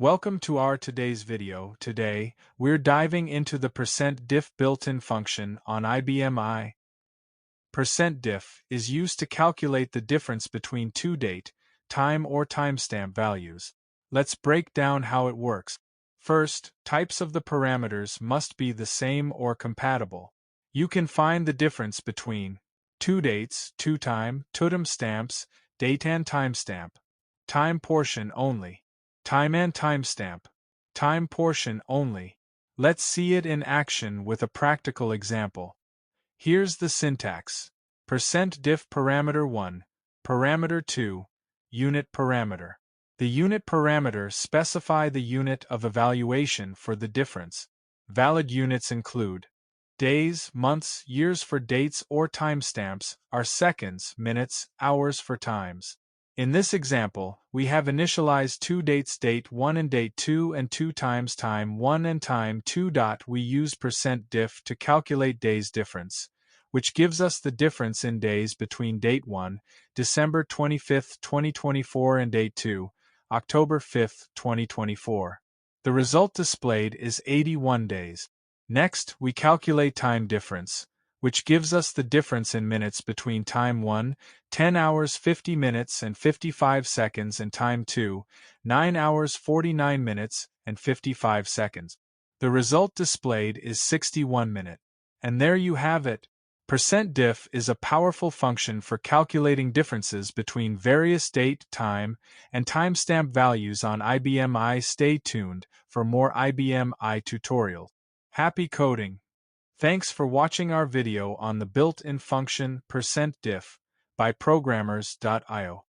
Welcome to our today's video. Today, we're diving into the %diff built-in function on IBM I. %diff is used to calculate the difference between two date, time or timestamp values. Let's break down how it works. First, types of the parameters must be the same or compatible. You can find the difference between two dates, two time, totem stamps, date and timestamp, time portion only, time and timestamp, time portion only. Let's see it in action with a practical example. Here's the syntax. %diff parameter 1, parameter 2, unit parameter. The unit parameter specify the unit of evaluation for the difference. Valid units include days, months, years for dates or timestamps, are seconds, minutes, hours for times. In this example, we have initialized two dates, date 1 and date 2, and 2 times time 1 and time 2. We use %diff to calculate days difference, which gives us the difference in days between date 1, December 25, 2024, and date 2, October 5, 2024. The result displayed is 81 days. Next, we calculate time difference, which gives us the difference in minutes between time 1, 10 hours 50 minutes and 55 seconds, and time 2, 9 hours 49 minutes and 55 seconds. The result displayed is 61 minutes. And there you have it. %diff is a powerful function for calculating differences between various date, time, and timestamp values on IBM I. Stay tuned for more IBM I tutorials. Happy coding! Thanks for watching our video on the built-in function %diff by programmers.io.